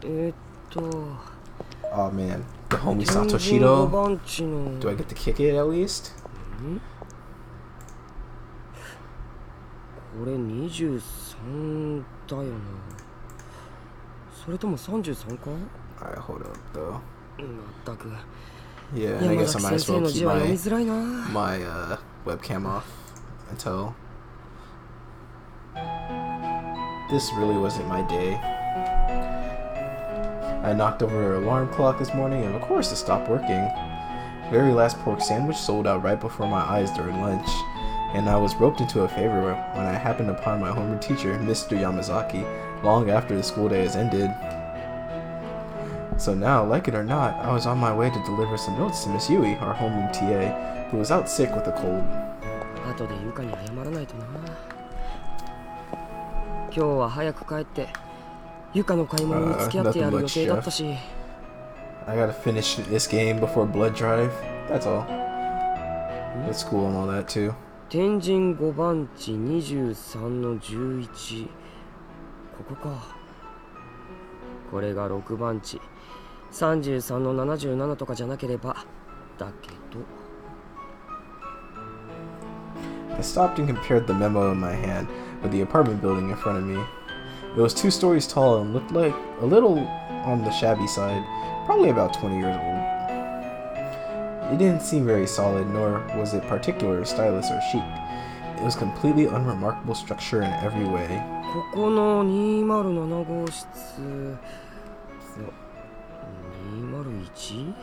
Oh man, the homie Satoshido. Do I get to kick it at least? これ23だよな。それとも33か？ Alright, hold up though. まったく。 Yeah, I guess I might as well keep my webcam off until. This really wasn't my day. I knocked over her alarm clock this morning and of course it stopped working. Very last pork sandwich sold out right before my eyes during lunch. And I was roped into a favor when I happened upon my homeroom teacher, Mr. Yamazaki, long after the school day has ended. So now, like it or not, I was on my way to deliver some notes to Miss Yui, our homeroom TA, who was out sick with a cold. 後でゆかに謝らないとな。今日は早く帰ってゆかの買い物に付き合ってやる予定だったし。I gotta finish this game before blood drive. That's all. With school and all that too. 天神5番地23の11。ここか。これが6番地33の77とかじゃなければ。だけど。I stopped and compared the memo in my hand with the apartment building in front of me. It was 2 stories tall and looked like a little on the shabby side, probably about 20 years old. It didn't seem very solid, nor was it particularly stylish or chic. It was completely unremarkable structure in every way. ここの207号室201?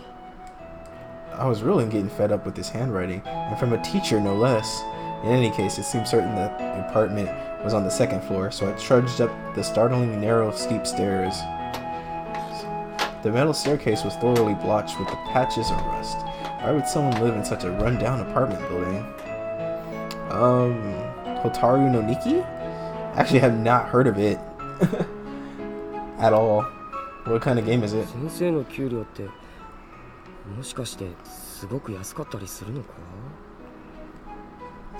I was really getting fed up with this handwriting, and from a teacher no less. In any case, it seemed certain that the apartment was on the 2nd floor, so I trudged up the startlingly narrow, steep stairs. The metal staircase was thoroughly blotched with the patches of rust. Why would someone live in such a run-down apartment building? Hotaru no Niki? Actually, I have not heard of it. At all. What kind of game is it? 先生の給料ってもしかしてすごく安かったりするのか?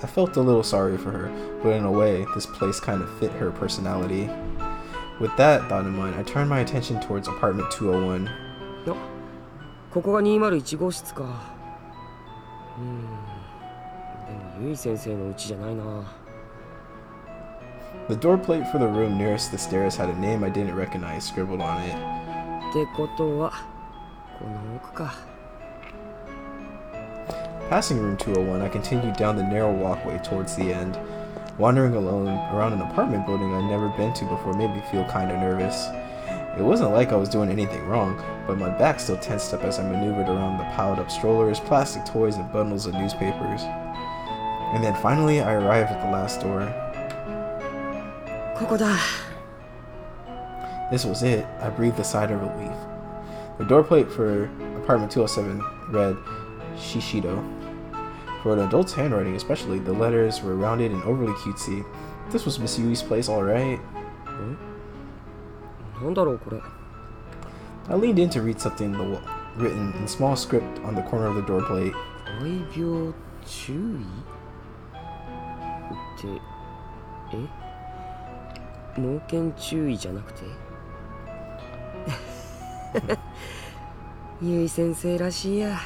I felt a little sorry for her, but in a way, this place kind of fit her personality. With that thought in mind, I turned my attention towards apartment 201. ここが201号室か。でもゆい先生の家じゃないな。The door plate for the room nearest the stairs had a name I didn't recognize scribbled on it. ってことはこの奥か。Passing room 201, I continued down the narrow walkway towards the end. Wandering alone around an apartment building I'd never been to before made me feel kinda nervous. It wasn't like I was doing anything wrong, but my back still tensed up as I maneuvered around the piled up strollers, plastic toys, and bundles of newspapers. And then finally I arrived at the last door. ここだ。 This was it. I breathed a sigh of relief. The door plate for apartment 207 read Shishido. For an adult's handwriting especially, the letters were rounded and overly cutesy. This was Miss Yui's place, alright. なんだろうこれ。 I leaned in to read something written in small script on the corner of the door plate. 愛病注意って脳研注意じゃなくてゆい先生らしいや。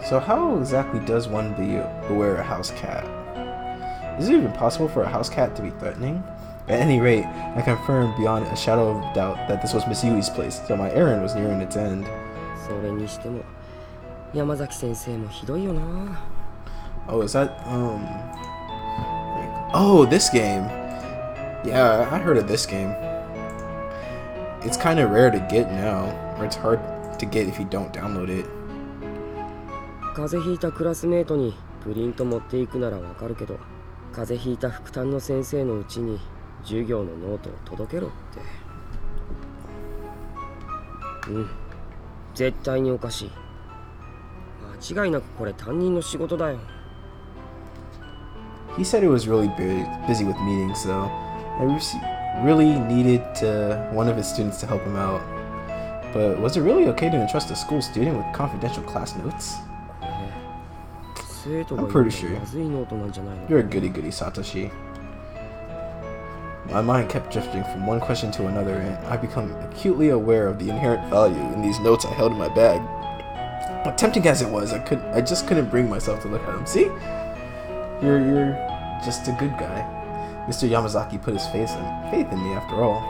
So how exactly does one beware a house cat? Is it even possible for a house cat to be threatening? At any rate, I confirmed beyond a shadow of doubt that this was Miss Yui's place, so my errand was nearing its end. それにしても山崎先生もひどいよな。 Oh, is that Oh, this game. Yeah, I heard of this game. It's kind of rare to get now, or it's hard to get if you don't download it. 風邪ひいたクラスメートにプリント持っていくならわかるけど、風邪ひいた副担の先生のうちに授業のノートを届けろって。絶対におかしい。間違いなくこれ担任の仕事だよ。 He said it was really busy with meetings, though. I really needed one of his students to help him out. But was it really okay to entrust a school student with confidential class notes? I'm pretty sure. You're a goody-goody, Satoshi. My mind kept drifting from one question to another, and I became acutely aware of the inherent value in these notes I held in my bag. Tempting as it was, I just couldn't bring myself to look at them. See? You're just a good guy. Mr. Yamazaki put his faith in me after all.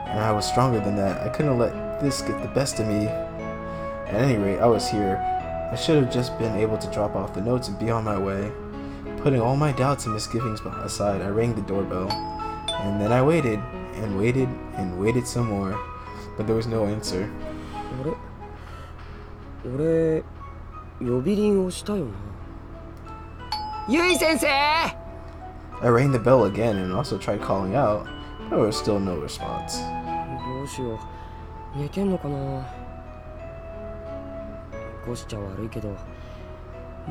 And I was stronger than that. I couldn't let this get the best of me. At any rate, I was here. I should have just been able to drop off the notes and be on my way. Putting all my doubts and misgivings aside, I rang the doorbell. And then I waited, and waited, and waited some more. But there was no answer. 俺、呼び鈴をしたよな。ゆい先生! I rang the bell again and also tried calling out, but there was still no response. どうしよう。寝てんのかな。起こしちゃ悪いけど、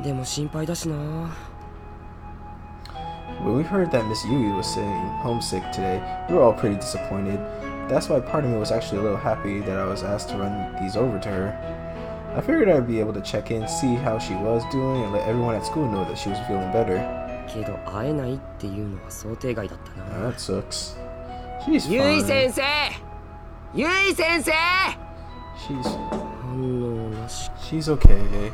でも心配だしな。When we heard that Miss Yui was saying homesick today, we were all pretty disappointed. That's why part of me was actually a little happy that I was asked to run these over to her. I figured I'd be able to check in, see how she was doing, and let everyone at school know that she was feeling better. けど会えないっていうのは想定外だったな。That sucks. She's ゆい fine. 先生! ゆい先生! She's 反応なし。she's okay.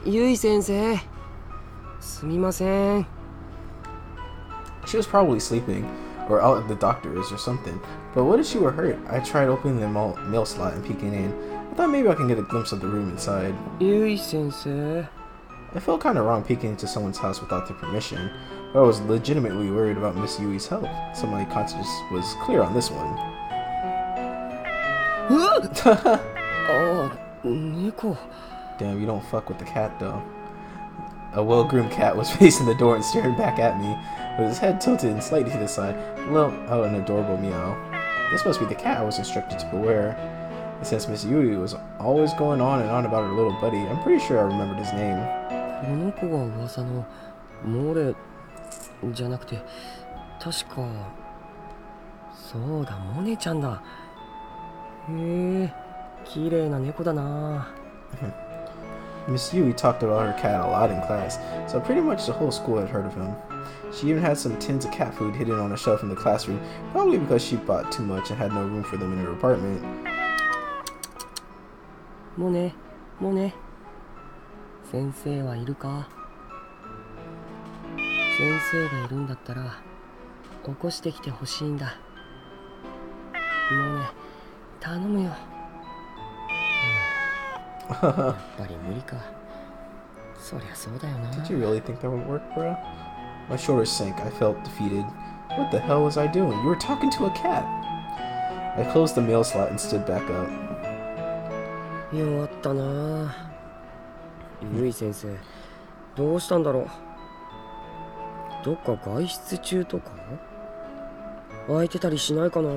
ゆい先生、すみません。She was probably sleeping, or out at the doctor's or something. But what if she were hurt? I tried opening the mail slot and peeking in. I thought maybe I can get a glimpse of the room inside. ゆい先生。I felt kind of wrong peeking into someone's house without their permission, but I was legitimately worried about Miss Yui's health, so my conscience was clear on this one. ああ、猫。 Damn, you don't fuck with the cat though. A well-groomed cat was facing the door and staring back at me, with his head tilted and slightly to the side. An adorable meow. This must be the cat I was instructed to beware. And since Miss Yui was always going on and on about her little buddy, I'm pretty sure I remembered his name. この子が噂のモレじゃなくて、確かそうだ、モネちゃんだ。へえ、綺麗な猫だな。Miss Yui talked about her cat a lot in class, so pretty much the whole school had heard of him. She even had some tins of cat food hidden on a shelf in the classroom, probably because she bought too much and had no room for them in her apartment. モネ、モネ。先生はいるか？先生がいるんだったら起こしてきてほしいんだ。モネ、頼むよ。やっぱり無理か。そりゃそうだよな。 Did you really think that would work, bro? My shoulders sank. I felt defeated. What the hell was I doing? You were talking to a cat. I closed the mail slot and stood back up. 弱ったな。ゆい先生、どうしたんだろう。どっか外出中とか？空いてたりしないかな。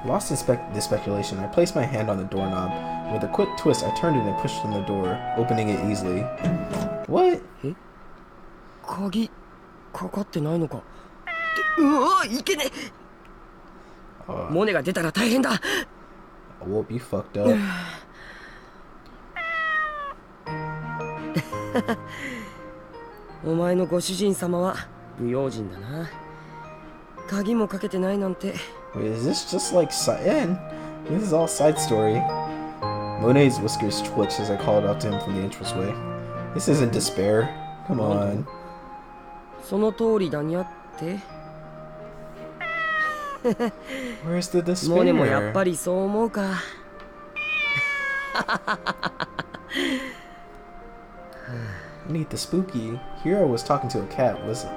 Lost in the speculation, I placed my hand on the doorknob. With a quick twist, I turned it and pushed on the door, opening it easily. What? え？鍵かかってないのか。うわ、いけねえ。モネが出たら大変だ。I won't be fucked up. お前のご主人様は不用心だな。鍵もかけてないなんて。 Wait, is this just like this is all side story. Monet's whiskers twitched as I called out to him from the entranceway. This isn't despair. Come on. その通りだにゃって。Where's the despair? モネもやっぱりそう思うか。Need the spooky. Here I was talking to a cat. Was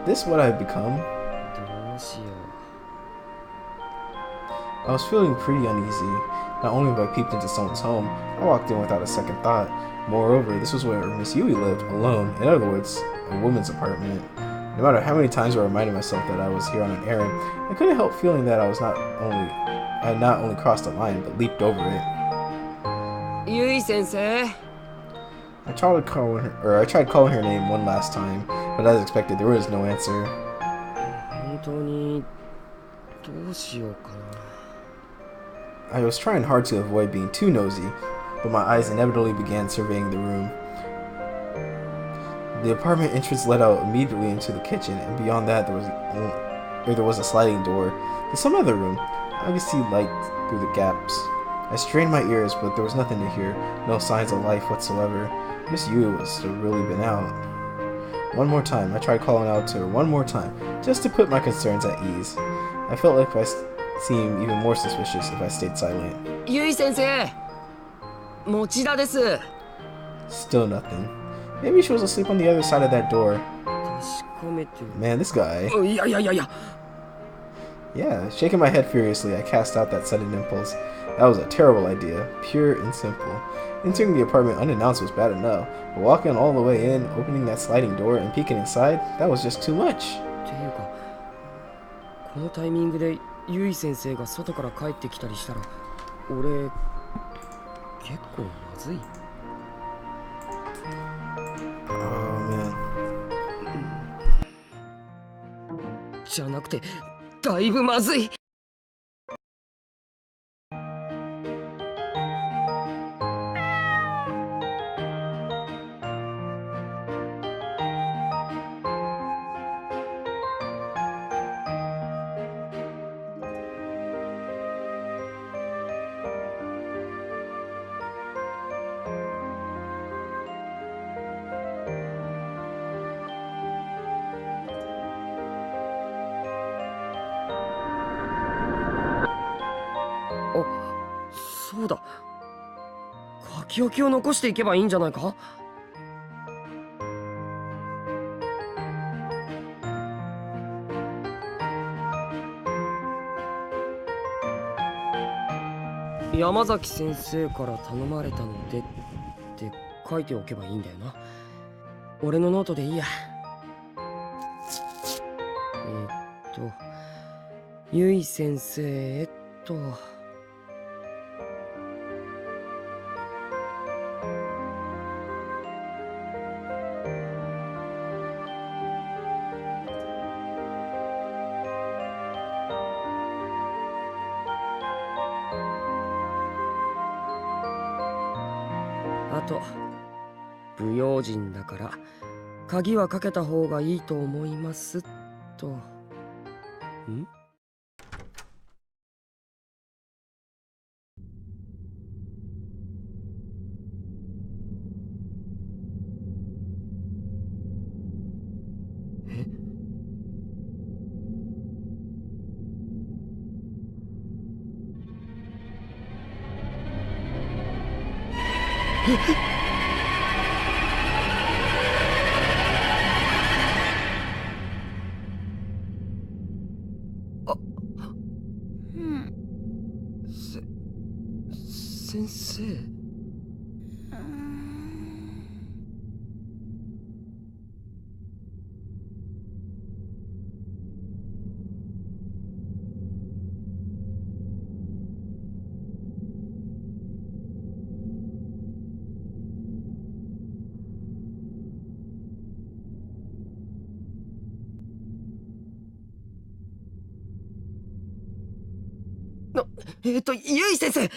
this what I've become? どうしよう。 I was feeling pretty uneasy. Not only have I peeped into someone's home, I walked in without a second thought. Moreover, this was where Miss Yui lived, alone. In other words, a woman's apartment. No matter how many times I reminded myself that I was here on an errand, I couldn't help feeling that I had not only crossed a line, but leaped over it. ゆい先生。 I tried calling her name one last time, but as expected, there was no answer. 本当にどうしようかな。 I was trying hard to avoid being too nosy, but my eyes inevitably began surveying the room. The apartment entrance led out immediately into the kitchen, and beyond that there was a sliding door to some other room. I could see light through the gaps. I strained my ears, but there was nothing to hear, no signs of life whatsoever. Miss Yu must have really been out. One more time, I tried calling out to her one more time, just to put my concerns at ease. I felt like I seemed even more suspicious if I stayed silent. Yui sensei! Mochida desu! Still nothing. Maybe she was asleep on the other side of that door. Man, this guy. Yeah, shaking my head furiously, I cast out that sudden impulse. That was a terrible idea, pure and simple. Entering the apartment unannounced was bad enough, but walking all the way in, opening that sliding door, and peeking inside, that was just too much. ていうか、このタイミングでユイ先生が外から帰ってきたりしたら、俺結構まずい。じゃなくて、だいぶまずい。そうだ、書き置きを残していけばいいんじゃないか。山崎先生から頼まれたのでって書いておけばいいんだよな。俺のノートでいいや。ゆい先生あと不用心だから鍵はかけた方がいいと思いますと。ん？先生。ゆい先生、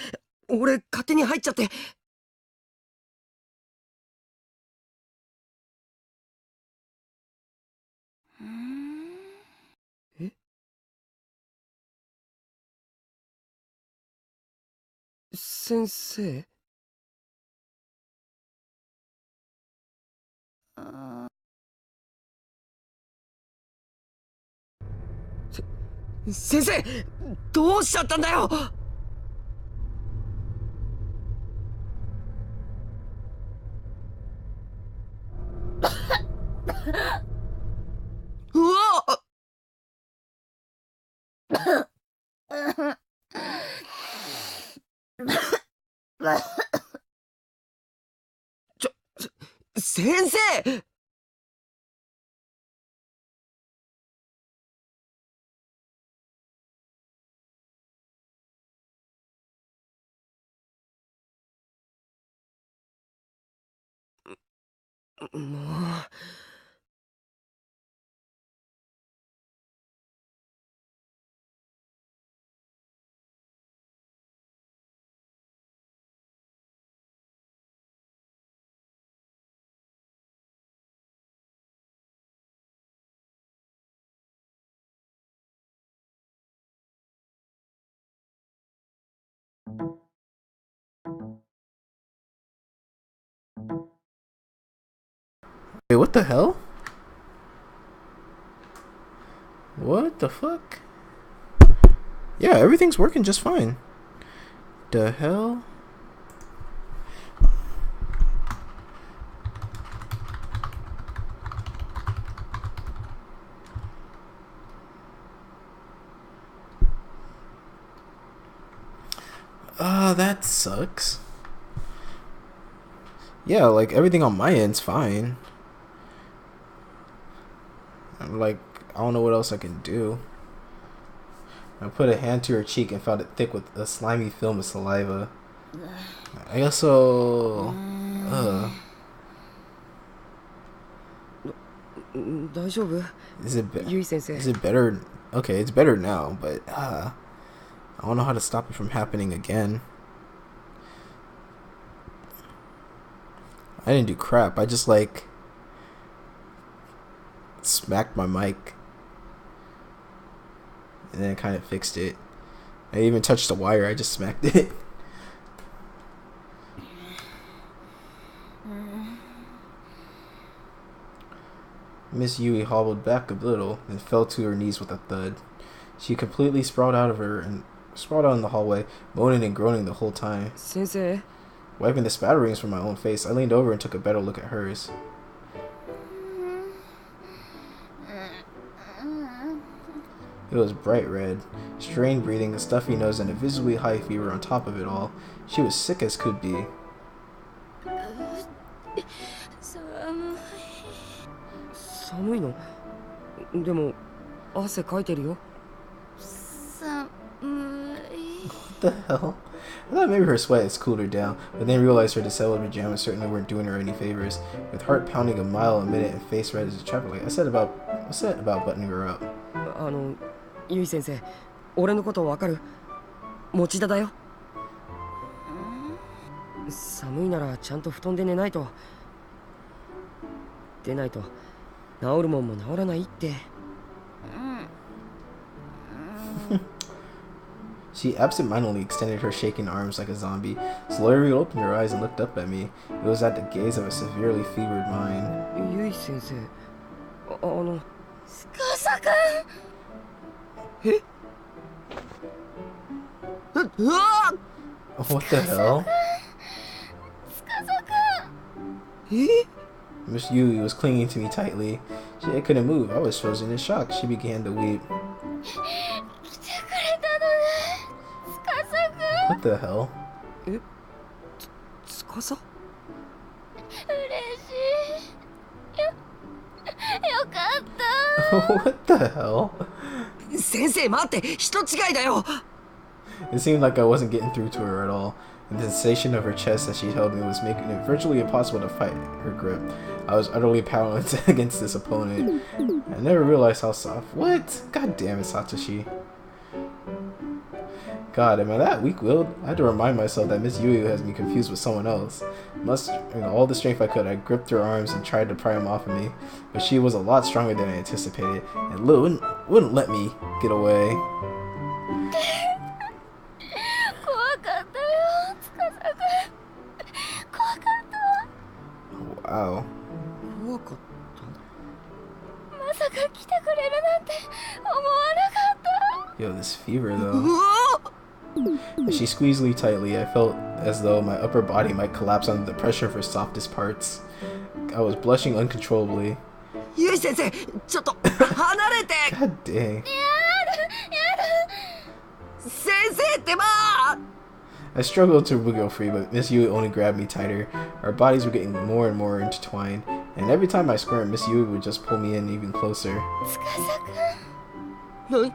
俺勝手に入っちゃって。え？先生？先生、どうしちゃったんだよ。うわ先生。もう。Wait, what the hell? What the fuck? Yeah, everything's working just fine. The hell? That sucks. Yeah, like everything on my end's fine. Like, I don't know what else I can do. I put a hand to her cheek and found it thick with a slimy film of saliva. I guess so. 大丈夫 Is it ゆい先生 is it better? Okay, it's better now, but I don't know how to stop it from happening again. I didn't do crap. I just like smacked my mic and then kind of fixed it. I didn't even touched the wire. I just smacked it. Miss Yui hobbled back a little and fell to her knees with a thud. She completely sprawled out in the hallway, moaning and groaning the whole time. 先生 Wiping the spatterings from my own face, I leaned over and took a better look at hers. It was bright red, strained breathing, a stuffy nose, and a visibly high fever on top of it all. She was sick as could be. 寒いのでも汗かいてるよ What the hell? I thought maybe her sweat had cooled her down, but then realized her disheveled pajamas certainly weren't doing her any favors. With heart pounding a mile a minute and face red as a traffic light, I said about buttoning her up. ゆい先生俺のことわかる持田だよ寒いならちゃんと布団で寝ないと出ないと治るもんも治らないって She absentmindedly extended her shaking arms like a zombie. Slowly opened her eyes and looked up at me. It was at the gaze of a severely fevered mind. ゆい先生司くんえうわ What the hell? 司くんえ Miss Yui was clinging to me tightly. I couldn't move. I was frozen in shock. She began to weep. 来てくれたのね司くん What the hell? つかさ嬉しいよかった What the hell? 先生待って人違いだよ It seemed like I wasn't getting through to her at all. And the sensation of her chest as she held me was making it virtually impossible to fight her grip. I was utterly powerless against this opponent. I never realized how soft. What? God damn it, Satoshi. God, am I that weak-willed? I had to remind myself that Miss Yui has me confused with someone else. All the strength I could, I gripped her arms and tried to pry them off of me. But she was a lot stronger than I anticipated, and wouldn't let me get away. 怖かったよ司くん怖かった Wow. 怖かっまさか来てくれるなんて思わなかった Yo, this fever たう though. わ As she squeezed me tightly, I felt as though my upper body might collapse under the pressure of her softest parts. I was blushing uncontrollably. ゆい先生ちょっと離れて God dang. 先生ってばー I struggled to wiggle free, but Miss Yui only grabbed me tighter. Our bodies were getting more and more intertwined, and every time I squirmed, Miss Yui would just pull me in even closer. 司くん 何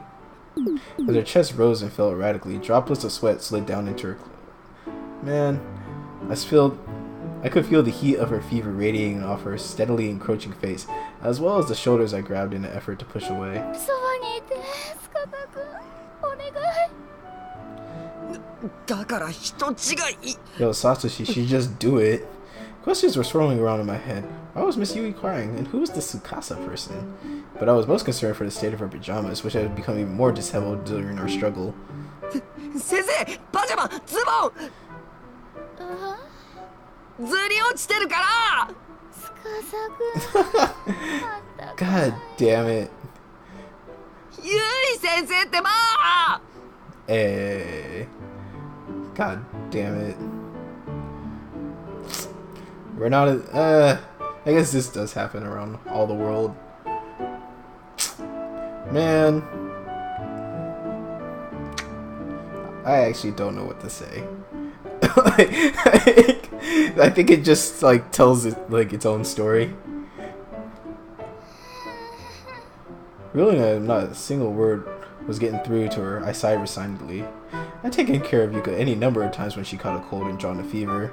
As her chest rose and fell erratically, droplets of sweat slid down into her Man, I could feel the heat of her fever radiating off her steadily encroaching face, as well as the shoulders I grabbed in an effort to push away. そばにいて司くんお願いだから人違い Yo, Satoshi, she just do it. Questions were swirling around in my head. Why was Miss Yui crying, and who was this Tsukasa person? But I was most concerned for the state of her pajamas, which had become even more disheveled during our struggle. 先生パジャばズボンずり落ちてるから。God damn it. ゆい先生ってば。God damn it. We're not I guess this does happen around all the world. Man, I actually don't know what to say. I think it just like tells it like its own story. Really, not a single word was getting through to her. I sighed resignedly. I'd taken care of Yuka any number of times when she caught a cold and drawn a fever,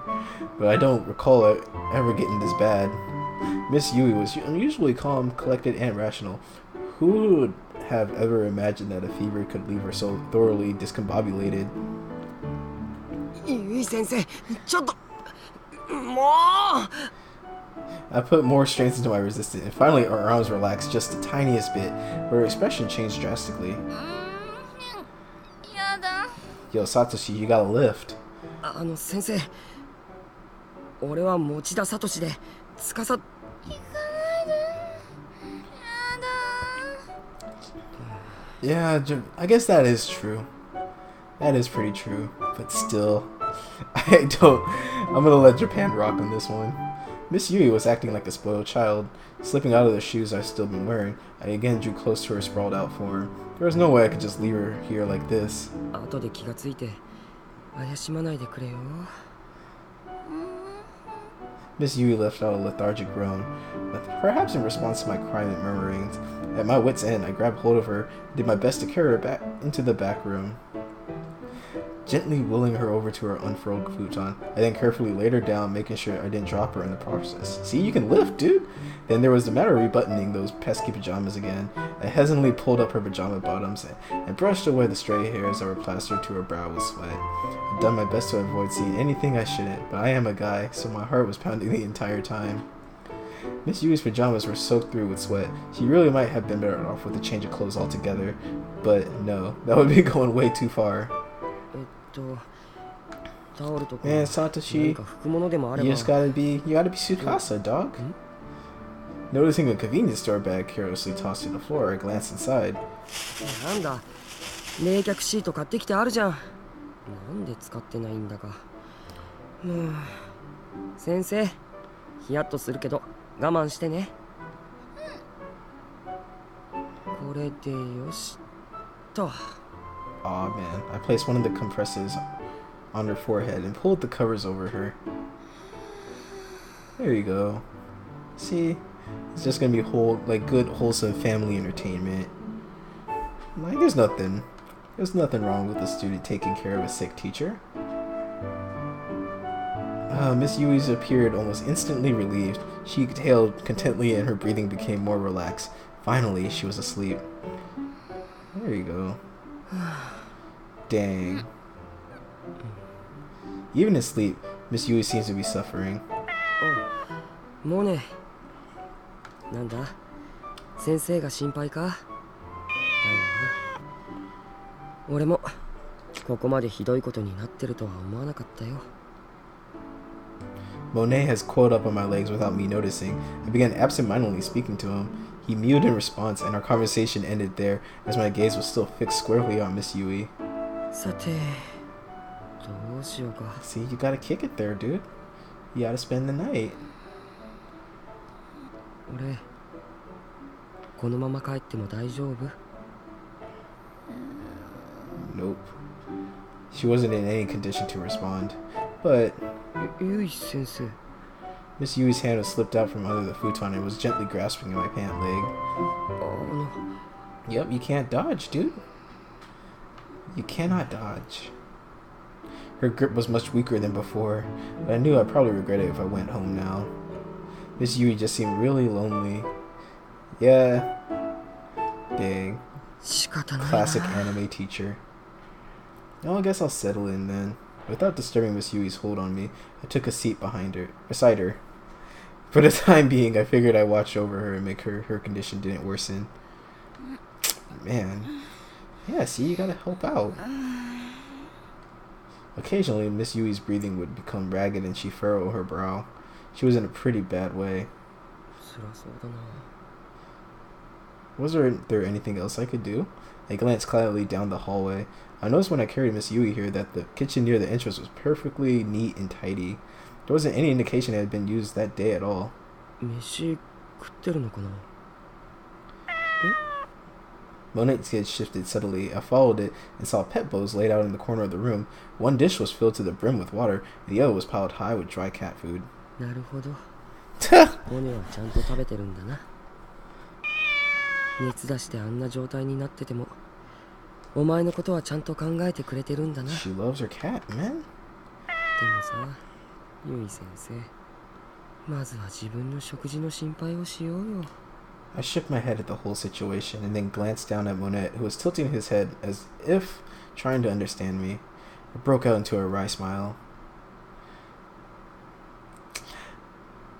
but I don't recall it ever getting this bad. Miss Yui was unusually calm, collected, and rational. Who would have ever imagined that a fever could leave her so thoroughly discombobulated? ゆい先生、ちょっともう。 I put more strength into my resistance, and finally her arms relaxed just the tiniest bit, but her expression changed drastically. Yo, Satoshi, you gotta lift. 先生、俺は持田聡で、司。行かないで。Yeah, I guess that is true. That is pretty true, but still, I'm gonna let Japan rock on this one. Miss Yui was acting like a spoiled child. Slipping out of the shoes I've still been wearing, I again drew close to her sprawled out form. There was no way I could just leave her here like this. 後で気がついて怪しまないでくれよ。 Miss Yui left out a lethargic groan, perhaps in response to my quiet murmurings. At my wit's end, I grabbed hold of her and did my best to carry her back into the back room, gently wheeling her over to her unfurled futon. I then carefully laid her down, making sure I didn't drop her in the process. See, you can lift, dude! Then there was the matter of rebuttoning those pesky pajamas again. I hesitantly pulled up her pajama bottoms and brushed away the stray hairs that were plastered to her brow with sweat. I'd done my best to avoid seeing anything I shouldn't, but I am a guy, so my heart was pounding the entire time. Miss Yui's pajamas were soaked through with sweat. She really might have been better off with a change of clothes altogether, but no, that would be going way too far. Man, Satoshi, you gotta be Tsukasa, dog. Noticing a convenience store bag carelessly tossed to the floor, I glanced inside. なんだ、冷却シート買ってきてあるじゃん。なんで使ってないんだか。先生、ヒヤッとするけど我慢してね。これでよしと。 Aw, man. I placed one of the compresses on her forehead and pulled the covers over her. There you go. See? It's just gonna be good, wholesome family entertainment. Like, there's nothing wrong with a student taking care of a sick teacher. Miss Yui's appeared almost instantly relieved. She exhaled contentedly and her breathing became more relaxed. Finally, she was asleep. There you go. Dang. Even in sleep, Miss Yui seems to be suffering. もうね。なんだ、先生が心配か。だよな。俺もここまでひどいことになってるとは思わなかったよ。 Monet has coiled up on my legs without me noticing. I began absentmindedly speaking to him. He mewed in response, and our conversation ended there, as my gaze was still fixed squarely on Miss Yui. さて、どうしようか。 See, you gotta kick it there, dude. You gotta spend the night. 俺、このまま帰っても大丈夫？ Nope. She wasn't in any condition to respond. But Yui sensei. Miss Yui's hand was slipped out from under the futon and was gently grasping at my pant leg. Yep, you can't dodge, dude. You cannot dodge. Her grip was much weaker than before, but I knew I'd probably regret it if I went home now. Miss Yui just seemed really lonely. Yeah. Dang. Classic anime teacher. Well, I guess I'll settle in then. Without disturbing Miss Yui's hold on me, I took a seat beside her. For the time being, I figured I'd watch over her and make her condition didn't worsen. Man. Yeah, see, you gotta help out. Occasionally, Miss Yui's breathing would become ragged and she'd furrow her brow. She was in a pretty bad way. 辛そうだな。 Was there anything else I could do? I glanced quietly down the hallway. I noticed when I carried Miss Yui here that the kitchen near the entrance was perfectly neat and tidy. There wasn't any indication it had been used that day at all. 飯食ってるのかな。 Monet's gaze shifted subtly. I followed it and saw pet bows laid out in the corner of the room. One dish was filled to the brim with water, and the other was piled high with dry cat food. なるほど。モネはちゃんと食べてるんだな。熱出してあんな状態になってても、お前のことはちゃんと考えてくれてるんだな。 She loves her cat, man. でもさ、ユイ先生、まずは自分の食事の心配をしようよ。 I shook my head at the whole situation and then glanced down at Monet, who was tilting his head as if trying to understand me. I broke out into a wry smile.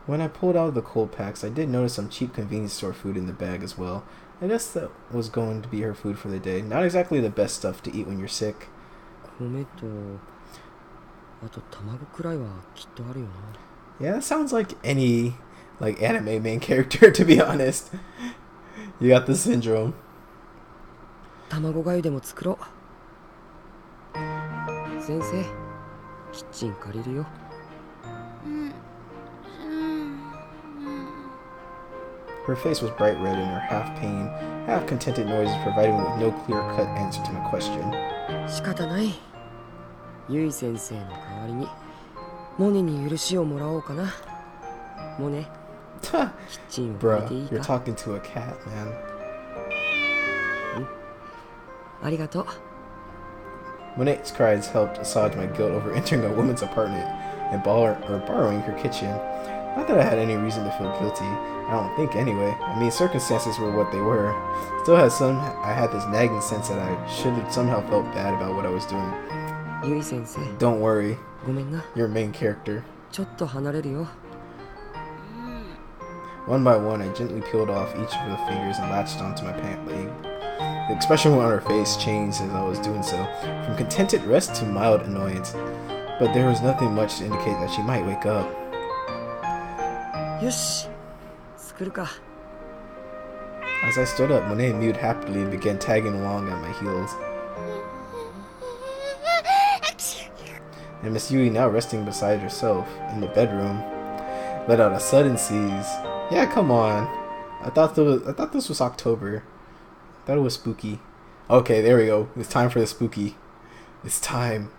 When I pulled out of the cold packs, I did notice some cheap convenience store food in the bag as well. I guess that was going to be her food for the day. Not exactly the best stuff to eat when you're sick. 米と、あと卵くらいはきっとあるよな。 Yeah, that sounds like any anime main character, to be honest. You got the syndrome. 卵がゆでも作ろう。先生、キッチン借りるよ。Her face was bright red and her half pain, half contented noises provided me with no clear-cut answer to my question. 仕方ない。ユイ先生の代わりにモネに許しをもらおうかな。モネ、キッチンを借りていい Bruh, you're か。 talking to a cat, man. ありがとう。 Monet's cries helped assuage my guilt over entering a woman's apartment and borrowing her kitchen. Not that I had any reason to feel guilty. I don't think anyway. I mean, circumstances were what they were. Still, I had this nagging sense that I should have somehow felt bad about what I was doing. ユイ先生、 Don't worry, ごめんな。 your main character. ちょっと離れるよ。 One by one, I gently peeled off each of the fingers and latched onto my pant leg. The expression on her face changed as I was doing so, from contented rest to mild annoyance. But there was nothing much to indicate that she might wake up. よし、作るか。 As I stood up, Monet mewed happily and began tagging along at my heels. And Miss Yui, now resting beside herself in the bedroom, let out a sudden sneeze. Yeah, come on. I thought this was October. I thought it was spooky. Okay, there we go. It's time for the spooky. It's time.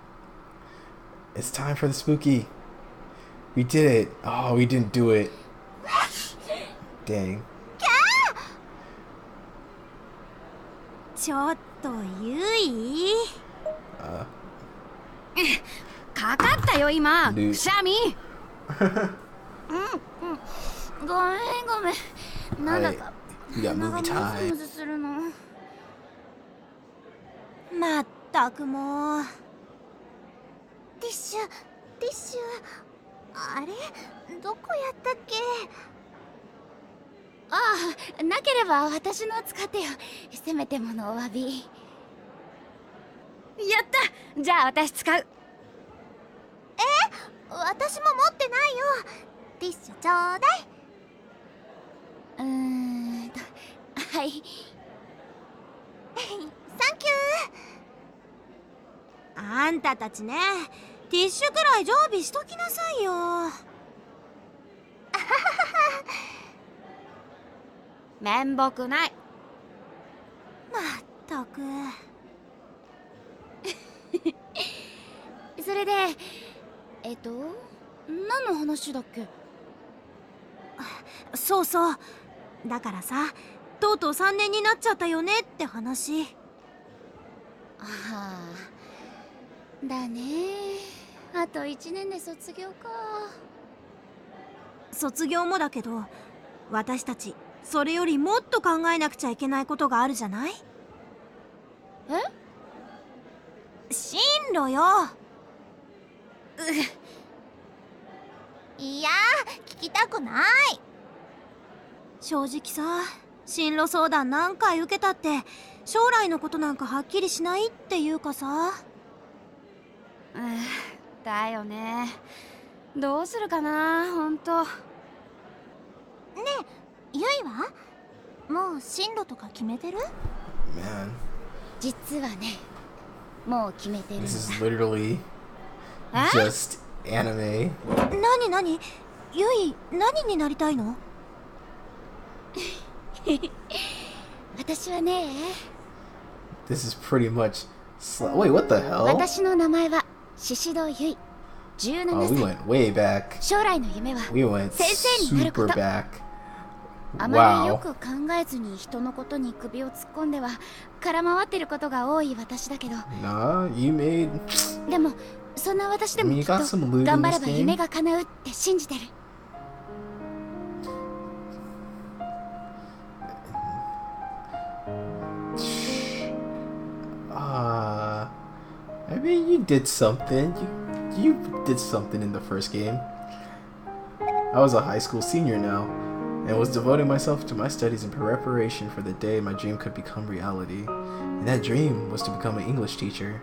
It's time for the spooky. We did it. Oh, we didn't do it. Dang. ちょっとゆいかかったよ今くしゃみごめんごめんなんだか You got movie ム time. ズムズするのまったくもうティッシュあれどこやったっけああなければ私の使ってよせめてものお詫びやったじゃあ私使う私も持ってないよティッシュちょうだいはいサンキューあんたたちねティッシュくらい常備しときなさいよ面目ないまったくそれで何の話だっけそうそうだからさとうとう3年になっちゃったよねって話ああだねあと1年で卒業か卒業もだけど私たちそれよりもっと考えなくちゃいけないことがあるじゃない進路よいや聞きたくない正直さ進路相談何回受けたって将来のことなんかはっきりしないっていうかさだよね。どうするかな、ほんと。ねえ、ゆいはもう進路とか決めてる？ Man, 実はね、もう決めてるんだ。 this is literally え？ just anime. なにゆい、何になりたいの？私はね、 This is pretty much. Wait, what the hell? 私の名前は宍戸ゆい、 Oh, 17 we 歳。 went way back. 将来の夢は We went 先生になるこ super と。 back. あまりよ Wow. く考えずに人のことに首を突っ込んでは空回ってることが多い私だけど、 Nah, you made. でもそんな私でも You きっ got と some loot in 頑張 this れば game. 夢が叶うって信じてる。 I mean, you did something. You did something in the first game. I was a high school senior now, and was devoting myself to my studies in preparation for the day my dream could become reality. And that dream was to become an English teacher.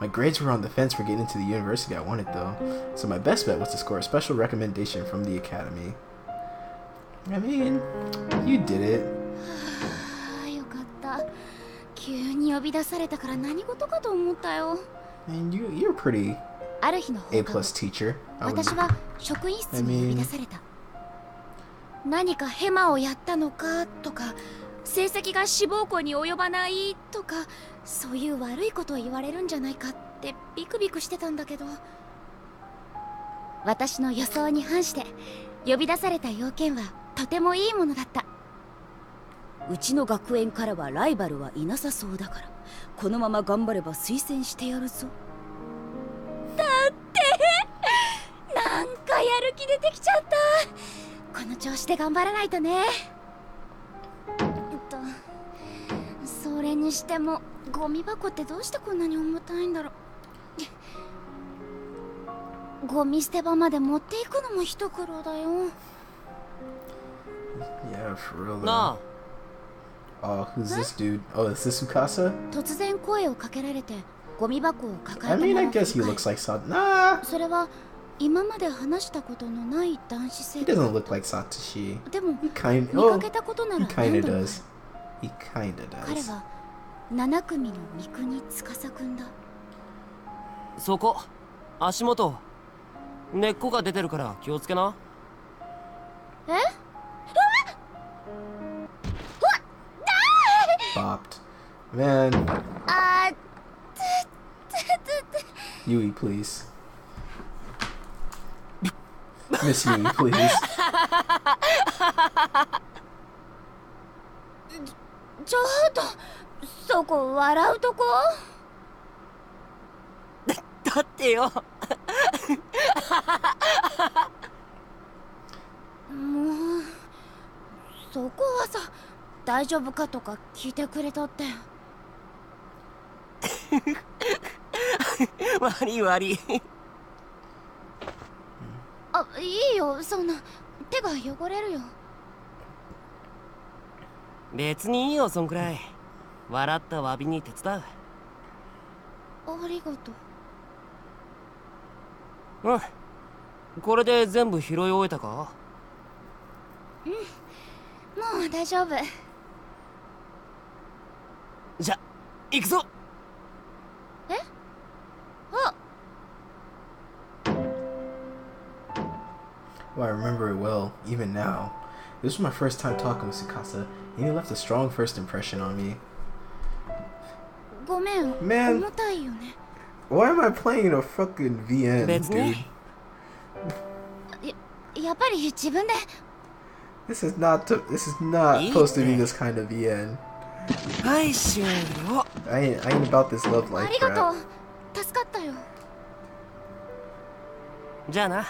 My grades were on the fence for getting into the university I wanted, though, so my best bet was to score a special recommendation from the academy. I mean, you did it. よかった。急に呼び出されたから何事かと思ったよ。 And you're pretty ある日の A 放課後、 plus teacher. I would- 私は職員室に呼び出された。何かヘマをやったのかとか、成績が志望校に及ばないとか、そういう悪いことを言われるんじゃないかってビクビクしてたんだけど、私の予想に反して呼び出された要件はとてもいいものだった。うちの学園からはライバルはいなさそうだから、このまま頑張れば推薦してやるぞ。だってなんかやる気出てきちゃった。この調子で頑張らないとね。それにしてもゴミ箱ってどうしてこんなに重たいんだろう。ゴミ捨て場まで持っていくのも一苦労だよ。 Yeah, for real. な Oh, who's this dude? Oh, is this Ukasa? 突然声をかけられてゴミ箱を抱え I た mean, ま I ま guess he 振り looks 返 like Nah, それは今まで話したことのない男子 he 生徒。 doesn't look like Satoshi. でも He kind 見 oh, かけたことな he ら kinda 何度もある。 does. He kinda 彼 does. は7組の三国司くんだ。そこ足元根っこが出てるから気をつけな。え？ Bopped. Man, あー Yui, please. Miss Yui, please. ちょっとそこ笑うとこ？だってよ。もうそこはさ、大丈夫かとか聞いてくれたって。悪い悪い。あ、いいよ、そんな手が汚れるよ。別にいいよそんくらい。笑った詫びに手伝う。ありがとう。うん。これで全部拾い終えたか？もう大丈夫。じゃ行くぞ。え？あ、 Well, I remember it well, even now. This was my first time talking with Tsukasa, and he left a strong first impression on me. ごめん。 Man. 重たいよね。 Why am I playing a fucking VN, 別 dude? に。やっぱり自分で。This is not supposed to be this kind of VN. はい終了。I ain't about this love あ life りがと crap. う。助かったよ。じゃあな。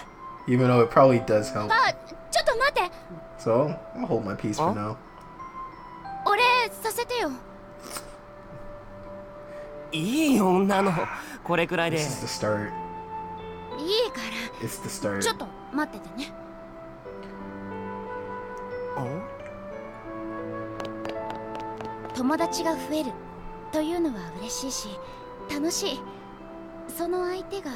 Even though it probably does help. あ、ちょっと待って。 So, I'll hold my peace for now. お礼させてよ。いい女のこれくらいで。 This is the start. いいか It's the ら。 start. ちょっと待っててね。友達が増えるというのは嬉しいし楽しい。その相手が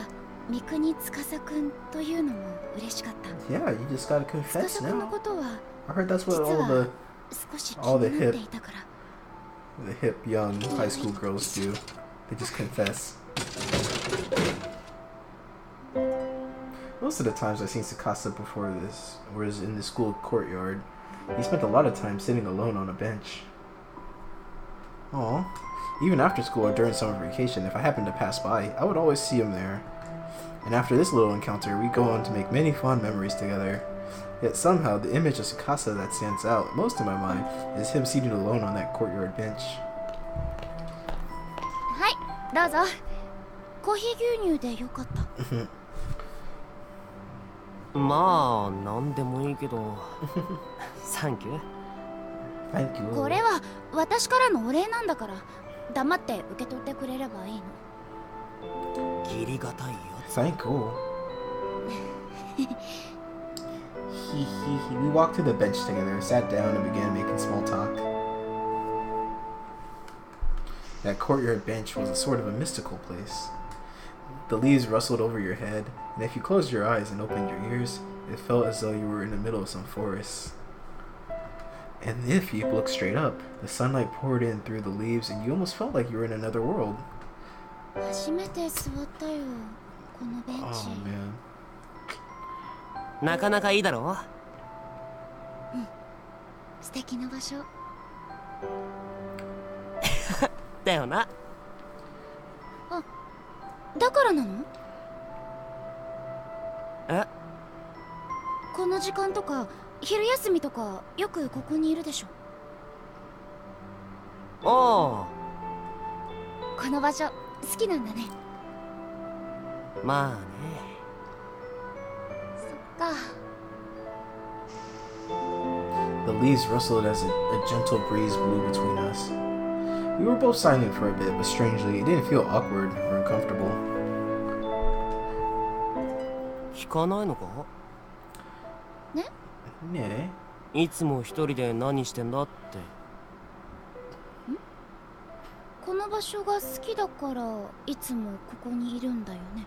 三国司くんというのも嬉しかった。Yeah, you just gotta 司 confess くんの now. ことは I heard that's 実 what all は the 少し気 all the になっていたから。hip young high school girls do. They just confess. Most of the times I've seen Sakasa before this was in the school courtyard. He spent a lot of time sitting alone on a bench. Aw. Even after school or during summer vacation, if I happened to pass by, I would always see him there. And after this little encounter, we go on to make many fond memories together. Yet somehow, the image of Sakasa that stands out most in my mind is him seated alone on that courtyard bench. はい、どうぞ。コーヒー牛乳でよかった。まあなんでもいいけどサンキュー。 Thank you. これは私からのお礼なんだから、黙って受け取ってくれればいいの。義理がたいやつ。 Thank you. We walked to the bench together, sat down, and began making small talk. That courtyard bench was a sort of a mystical place. The leaves rustled over your head, and if you closed your eyes and opened your ears, it felt as though you were in the middle of some forest. And if you looked straight up, the sunlight poured in through the leaves, and you almost felt like you were in another world. 初めて座ったよ、このベン Oh チ。 man. なかなかいいだろ。素敵な場所。だよな。だからなの？え？この時間とか昼休みとかよくここにいるでしょ。おお。この場所好きなんだね。まあね。そっか。The leaves rustled as a gentle breeze blew between us. We were both silent for a bit, but strangely, it didn't feel awkward or uncomfortable. 聞かないのか？ね？ねいつも一人で何してんだって。この場所が好きだからいつもここにいるんだよね。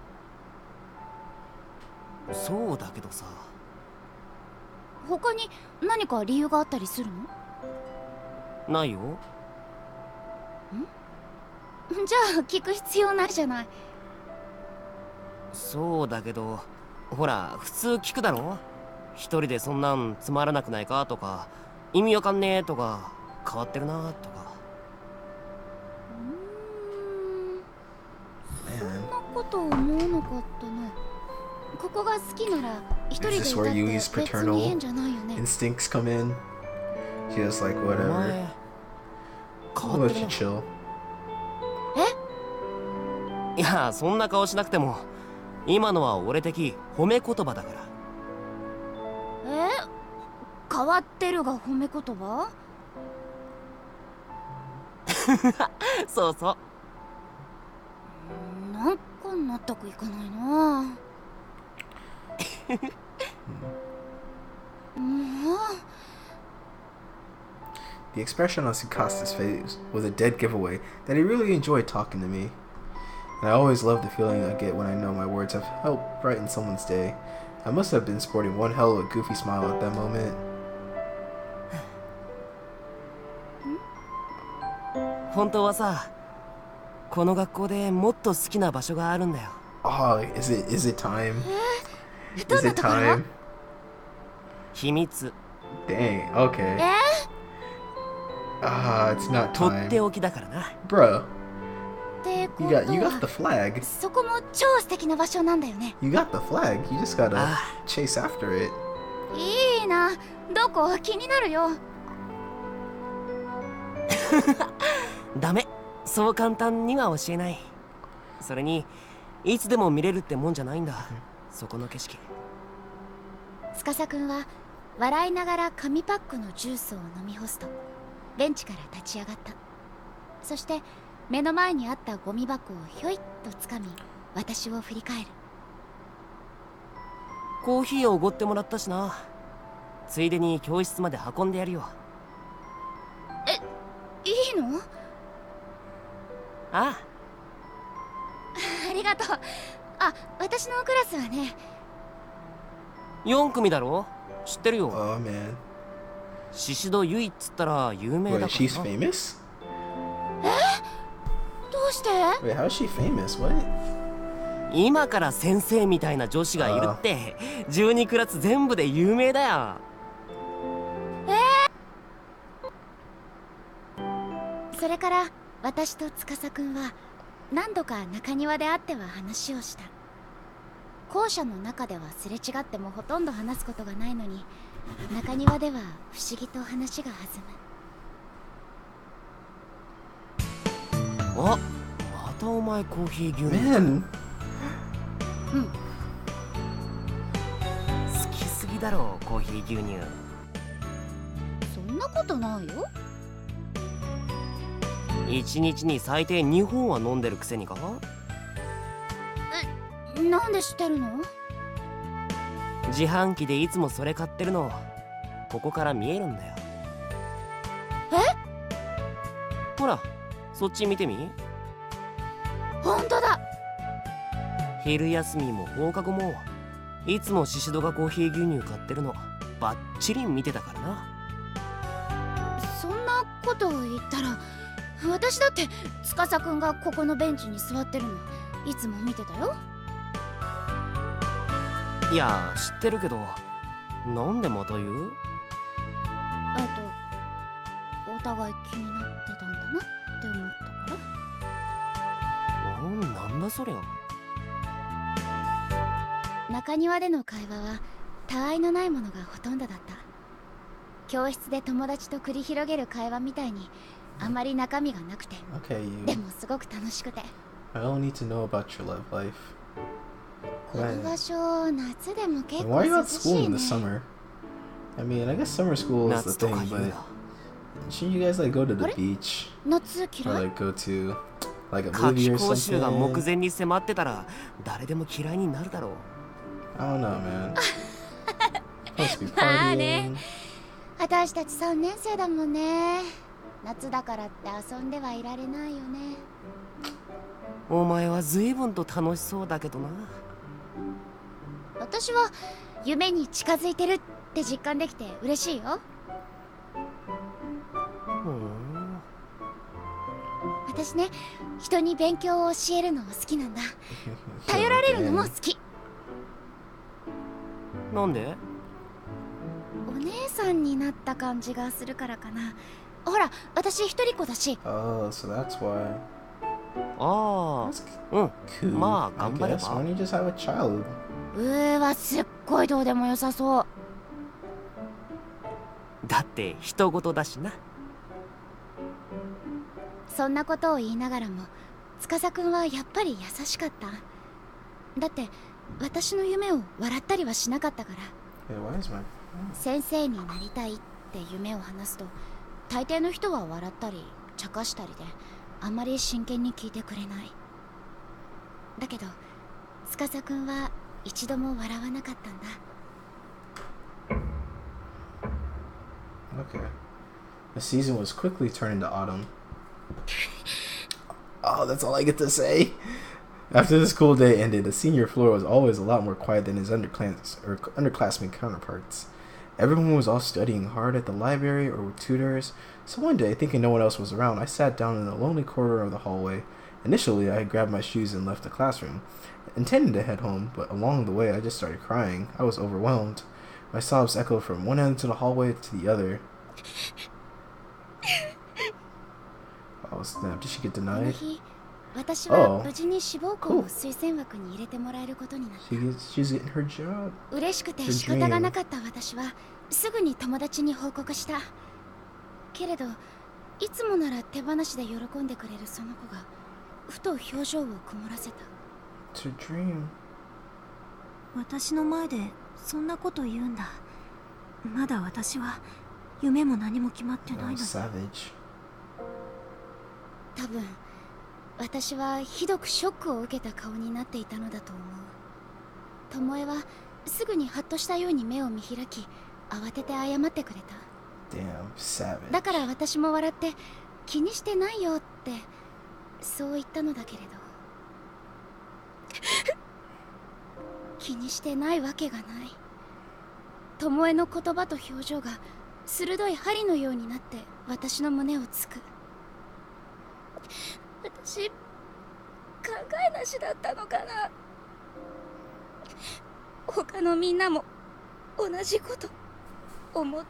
そうだけどさ。他に何か理由があったりするの？ないよ。じゃあ聞く必要ないじゃない。そうだけど、ほら普通聞くだろ。一人でそんなんつまらなくないかとか、意味わかんねえとか、変わってるなとか。そんなこと思わなかったね。ここが好きなら一人でいたって Is this where Yui's 別に変じゃないよね。 instincts come in? She was like, お whatever. 前変 I'll わって let る you な。 chill. いや、そんな顔しなくても、今のは俺的褒め言葉だから。変わってるが褒め言葉？そうそう。なんか納得いかないな。The expression on Sukasta's face was a dead giveaway that he really enjoyed talking to me. And I always love the feeling I get when I know my words have helped brighten someone's day. I must have been sporting one hell of a goofy smile at that moment. 本当はさ、この学校でもっと好きな場所があるんだよ。Oh, is it time? ど Is んな it ところ？ time? 秘密。 Dang, okay. It's not とっ time. ておきだからな。 Bruh, ってこ you と got は the flag. そこも超素敵な場所なんだよね。 You got the flag. You just gotta Ah. chase after it. いいな。どこ？気になるよ。ダメ。そう簡単には教えない。それに、いつでも見れるってもんじゃないんだ。そこの景色。司くんは笑いながら紙パックのジュースを飲み干すとベンチから立ち上がった。そして目の前にあったゴミ箱をひょいっとつかみ私を振り返る。コーヒーをおごってもらったしな。ついでに教室まで運んでやるよ。いいの？ああ。ありががとう。あ、私のクラスはね。4組だろ？知ってるよ。Oh man. 宍戸唯っつったら有名だ Wait, から she's な。 famous? どうして？ Wait, how is she famous? What? 今から先生みたいな女子がいるって12クラス全部で有名だよ。それから私と司くんは何度か中庭で会っては話をした。校舎の中ではすれ違ってもほとんど話すことがないのに、中庭では不思議と話が弾む。あ、またお前コーヒー牛乳。 Man. 好きすぎだろコーヒー牛乳。そんなことないよ。1日に最低2本は飲んでるくせにか。なんで知ってるの？自販機でいつもそれ買ってるのここから見えるんだよ。ほらそっち見てみ。本当だ。昼休みも放課後もいつも宍戸がコーヒー牛乳買ってるのバッチリ見てたからな。そんなことを言ったら、私だって司くんがここのベンチに座ってるのいつも見てたよ。いや知ってるけどなんでまた言う？お互い気になってたんだなって思ったから。なんだそりゃ。中庭での会話はたわいのないものがほとんどだった。教室で友達と繰り広げる会話みたいにあまり中身がなくて、 Okay, you. でもすごく楽しくて。 I don't need to know about your love life. この場所夏でも結 And 構 why are you 涼 at し school い in ね。 the summer? I mean, I guess summer school is the 夏と thing, か言う but な。 shouldn't you guys like go to the あれ？ beach 夏 or 嫌い？ like go to like a 夏 movie 期 or 講習が目 something? 前に迫ってたら誰でも嫌いになるだろう。 I don't know, man. Supposed to be まあね。 partying. 私たち3年生だもんね。夏だからって遊んではいられないよね。お前は随分と楽しそうだけどな。私は夢に近づいてるって実感できて嬉しいよ。私ね、人に勉強を教えるの好きなんだ。頼られるのも好き。なんで？お姉さんになった感じがするからかな。ほら、私一人っ子だし。 Oh, so that's why. あ That's あ、うん。 cool. まあ I 頑張れ guess. ば。 Why don't you just have a child? はすっごいどうでもよさそう。だって人事だしな。そんなことを言いながらも司くんはやっぱり優しかった。だって私の夢を笑ったりはしなかったから。 Hey, why is my 先生になりたいって夢を話すと大抵の人は笑ったり茶化したりであんまり真剣に聞いてくれない。だけど司くんは一度も笑わなかったんだ。 Okay. The season was quickly turning to autumn. Oh, that's all I get to say. After the school day ended, the senior floor was always a lot more quiet than his underclassmen counterparts. Everyone was off studying hard at the library or with tutors, so one day, thinking no one else was around, I sat down in a lonely corner of the hallway. Initially, I had grabbed my shoes and left the classroom, intending to head home, but along the way, I just started crying. I was overwhelmed. My sobs echoed from one end of the hallway to the other. Oh snap, did she get この denied? 日私は無事に志望校の推薦枠に入れてもらえることになった。 She's getting her job. 嬉しくて仕方がなかった私はすぐに友達に報告した。けれどいつもなら手放しで喜んでくれるその子がふと表情を曇らせた。 It's a dream. 私の前でそんなこと言うんだ。まだ私は夢も何も決まってない Oh, のに。 savage. 多分私はひどくショックを受けた顔になっていたのだと思う。巴はすぐにハッとしたように目を見開き慌てて謝ってくれた。 Damn, savage. だから私も笑って気にしてないよってそう言ったのだけれど。気にしてないわけがない。巴の言葉と表情が鋭い針のようになって私の胸をつく。私考えなしだったのかな。他のみんなも同じこと思って。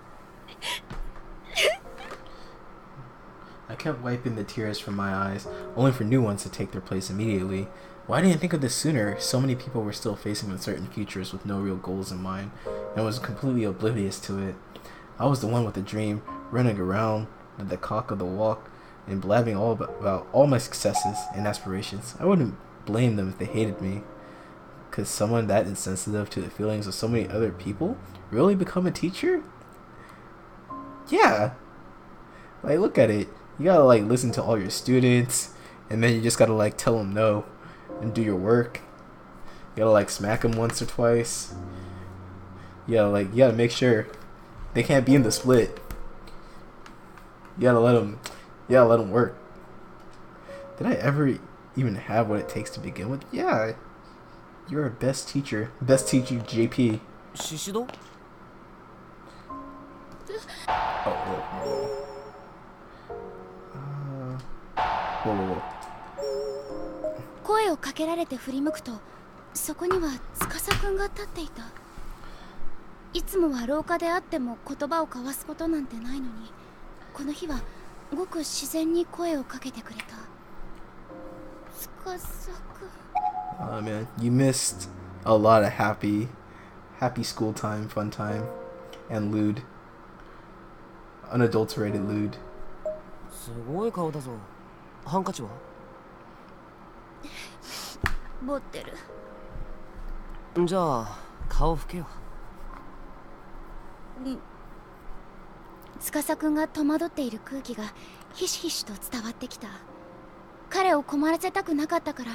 I kept wiping the tears from my eyes, only for new ones to take their place immediately. Why didn't I think of this sooner? So many people were still facing uncertain futures with no real goals in mind, and was completely oblivious to it. I was the one with the dream, running around at the cock of the walk, and blabbing all about all my successes and aspirations. I wouldn't blame them if they hated me. Could someone that insensitive to the feelings of so many other people really become a teacher? Yeah. Like, look at it. You gotta, like, listen to all your students, and then you just gotta, like, tell them no and do your work. You gotta, like, smack them once or twice. You gotta make sure they can't be in the split. You gotta let them work. Did I ever even have what it takes to begin with? Yeah. You're our best teacher. Best teacher, JP. Shishido? Oh, whoa. 声をかけられて振り向くと、そこには司くんが立っていた。いつもは廊下であっても言葉を交わすことなんてないのに、この日はごく自然に声をかけてくれた。司くん。Oh man, you missed a lot of happy school time, fun time, and lewd. Unadulterated lewd. すごい顔だぞ。ハンカチは？持ってる。じゃあ顔拭けよ。司くんが戸惑っている空気がひしひしと伝わってきた。彼を困らせたくなかったから、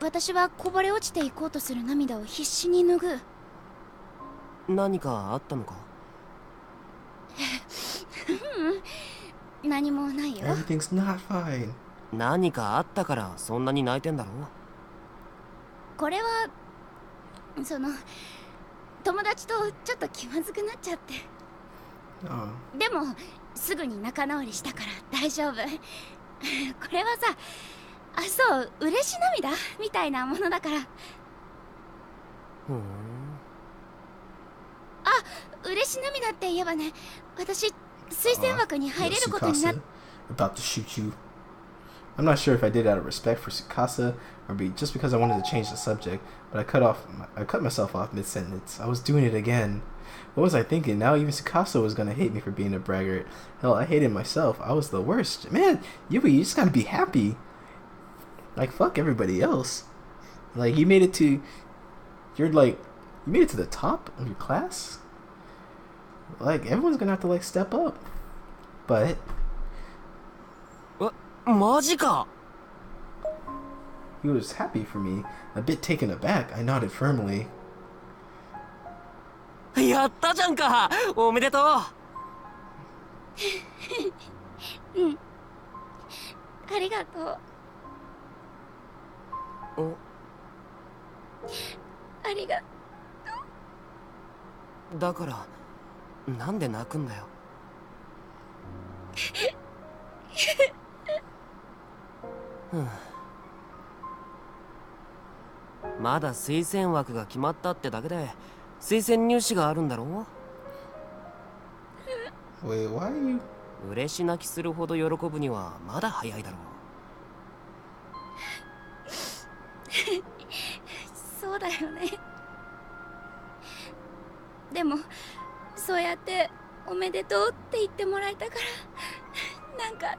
私はこぼれ落ちていこうとする涙を必死に拭う。何かあったのか？何もないよ。 Everything's not fine. 何かあったからそんなに泣いてんだろ？これはその友達とちょっと気まずくなっちゃって。でもすぐに仲直りしたから大丈夫。これはさ、そう、嬉し涙みたいなものだから。嬉し涙って言えばね、私推薦枠に入れることになっ。 About to shoot you. I'm not sure if I did it out of respect for Sukasa or just because I wanted to change the subject, but I cut myself off mid-sentence. I was doing it again. What was I thinking? Now even Sukasa was gonna hate me for being a braggart. Hell, I hated myself. I was the worst. Man, you just gotta be happy. Like, fuck everybody else. Like, you made it to the top of your class. Like, everyone's gonna have to, like, step up. But... マジか! He was happy for me. A bit taken aback, I nodded firmly. やったじゃんか! おめでとう! ありがとう。ありがとう。だから、なんで泣くんだよ。まだ推薦枠が決まったってだけで推薦入試があるんだろう。Wait, why are you? 嬉し泣きするほど喜ぶにはまだ早いだろう。そうだよね。でもそうやっておめでとうって言ってもらえたからなんか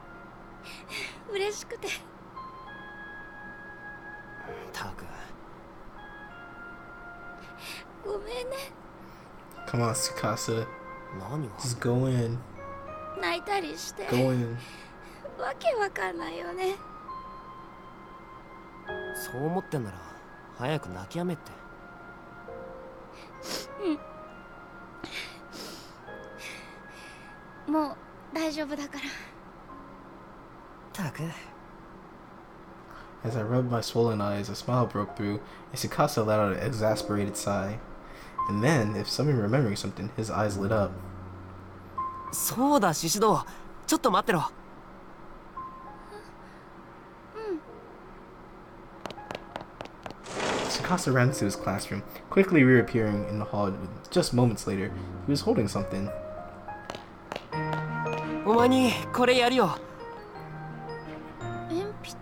嬉しくて。たく。ごめんね。 Come on, Sukasa. 何が？ Just go in. 泣いたりして。Go in. わけわかんないよね。そう思ってんなら早く泣きやめって。もう大丈夫だから。たく。As I rubbed my swollen eyes, a smile broke through, and Tsukasa let out an exasperated sigh. And then, if someone remembering something, his eyes lit up. そうだ、シシド。ちょっと待ってろ。Tsukasa ran into his classroom, quickly reappearing in the hall just moments later. He was holding something. お前にこれやるよ。鉛筆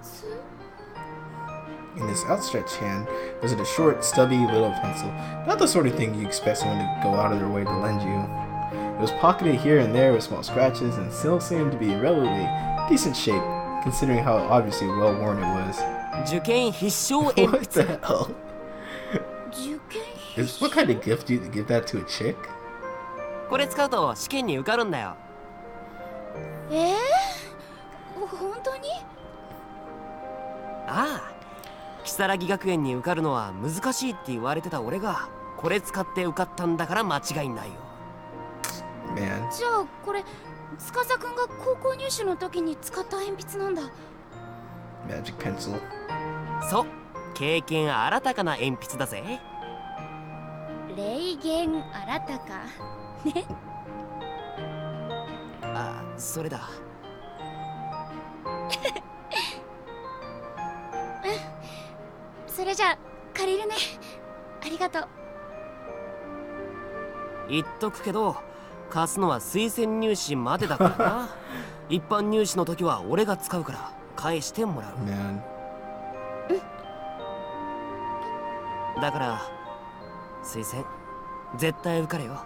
In his outstretched hand was a short, stubby little pencil. Not the sort of thing you expect someone to go out of their way to lend you. It was pocketed here and there with small scratches and still seemed to be in relatively decent shape, considering how obviously well worn it was. 受験必勝鉛 What 筆。 the hell? 受験 What kind of gift do you give that to a chick? これ使うと試験に受かるんだよ。本当に？ああ。如月学園に受かるのは難しいって言われてた俺がこれ使って受かったんだから間違いないよ。Man. じゃあこれ司くんが高校入試の時に使った鉛筆なんだ。 Magic pencil. そう、経験新たかな鉛筆だぜ。霊言新たかね。あ、それだ。それじゃあ借りるね。ありがとう。言っとくけど、貸すのは推薦入試までだからな。一般入試の時は俺が使うから返してもらう。 Man. だから推薦絶対受かれよ。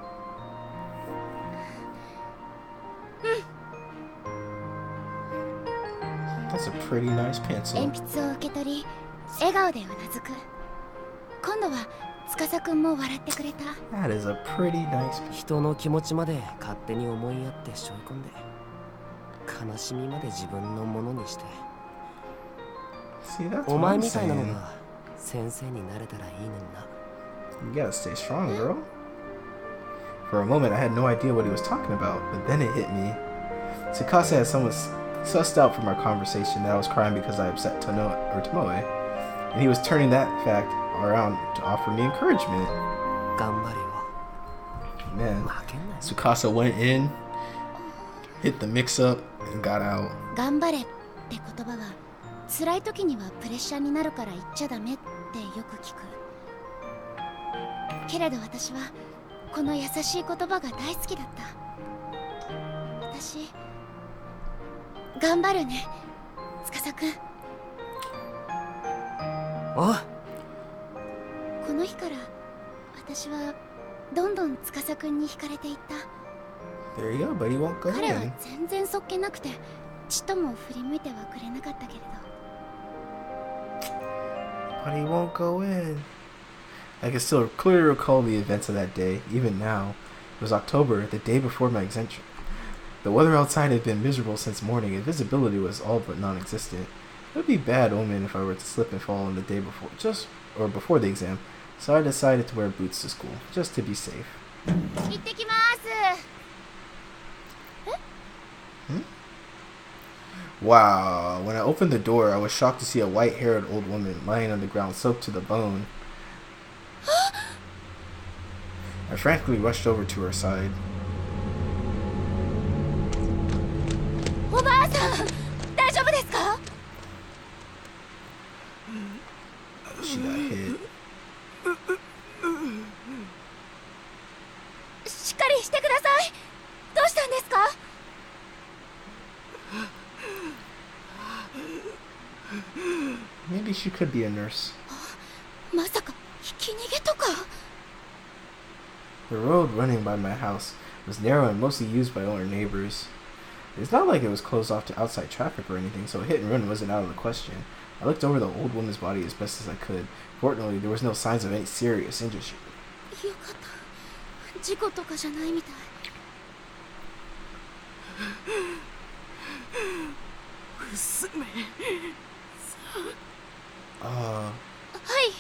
That's a pretty nice pencil. 鉛筆を受け取り笑顔でうなずく。今度は司くんも笑ってくれた。 That is a pretty nice pencil. 人の気持ちまで勝手に思いやって背負い込んで、悲しみまで自分のものにして。 See, that's お what 前 I'm みたいなの saying. が先生になれたらいいのにな。 You gotta stay strong, girl. For a moment, I had no idea what he was talking about, but then it hit me. Tsukasa had someone sussed out from our conversation that I was crying because I upset Tomoe, and he was turning that fact around to offer me encouragement. 頑張れよ。 Man, 負けんなよ。 Tsukasa went in, hit the mix-up, and got out. 頑張れって言葉は辛い時にはプレッシャーになるから言っちゃダメってよく聞く。けれど私はこの優しい言葉が大好きだった。私頑張るね、司くん。おう。この日から私はどんどん司くんに惹かれていった。 There you go, but he won't go 彼は in. 全然そっけなくてちっとも振り向いてはくれなかったけれど。 But he won't go in. I can still clearly recall the events of that day, even now. It was October, the day before my exam. The weather outside had been miserable since morning, and visibility was all but non-existent. It would be bad omen if I were to slip and fall on the day before, before the exam. So I decided to wear boots to school, just to be safe. 行ってきます。 Wow, when I opened the door, I was shocked to see a white-haired old woman lying on the ground, soaked to the bone. I frantically rushed over to her side. おばあさん、大丈夫ですか？ She got hit. しっかりしてください。どうしたんですか？ Maybe she could be a nurse. まさかひき逃げとか？ The road running by my house was narrow and mostly used by older neighbors. It's not like it was closed off to outside traffic or anything, so a hit and run wasn't out of the question. I looked over the old woman's body as best as I could. Fortunately, there was no signs of any serious injury. よかった。事故とかじゃないみたい。娘。はい。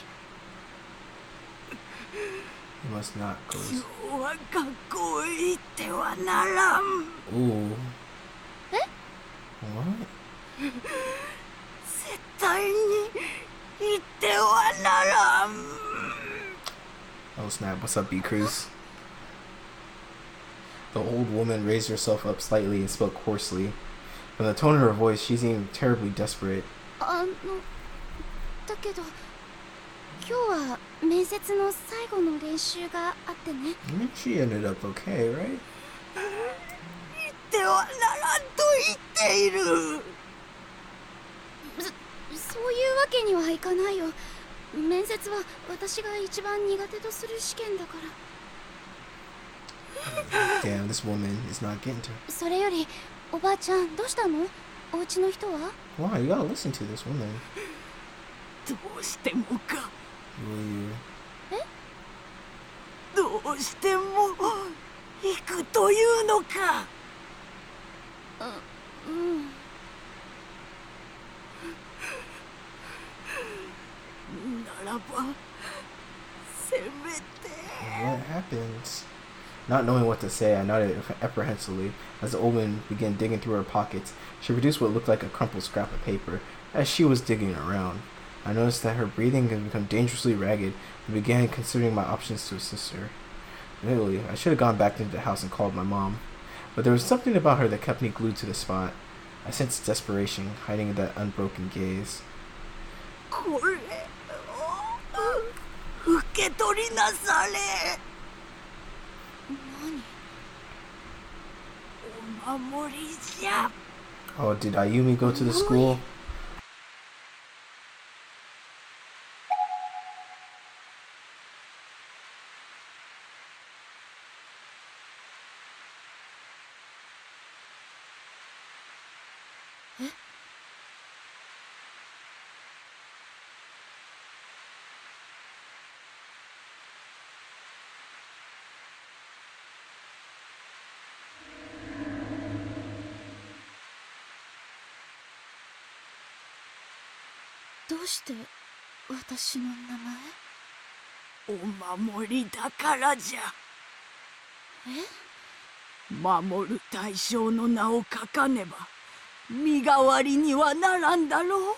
You must not go. 今日は学校へ行ってはならん。 Ooh. え？ What? 絶対にならん。 Oh snap, what's up, B. Cruz? The old woman raised herself up slightly and spoke hoarsely. From the tone of her voice, she seemed terribly desperate. だけど今日は面接の最後の練習があってね。 She ended up okay, right? 言ってはならんと言っている。そういうわけにはいかないよ。面接は私が一番苦手とする試験だから。 Damn, this woman is not getting to. それよりおばあちゃんどうしたの？お家の人は？ Why? You gotta listen to this woman. どうしてもか。 Will you? どうしても行くというのか。うん。ならばせめて。 What happens? Not knowing what to say, I nodded apprehensively as the old woman began digging through her pockets. She produced what looked like a crumpled scrap of paper. As she was digging around, I noticed that her breathing had become dangerously ragged and began considering my options to assist her. Admittedly, I should have gone back into the house and called my mom, but there was something about her that kept me glued to the spot. I sensed desperation hiding in that unbroken gaze. これを受け取りなされ。お守りじゃ。 Oh, did Ayumi go to the school?「どうして私の名前？」お守りだからじゃ。守る対象の名を書かねば身代わりにはならんだろう。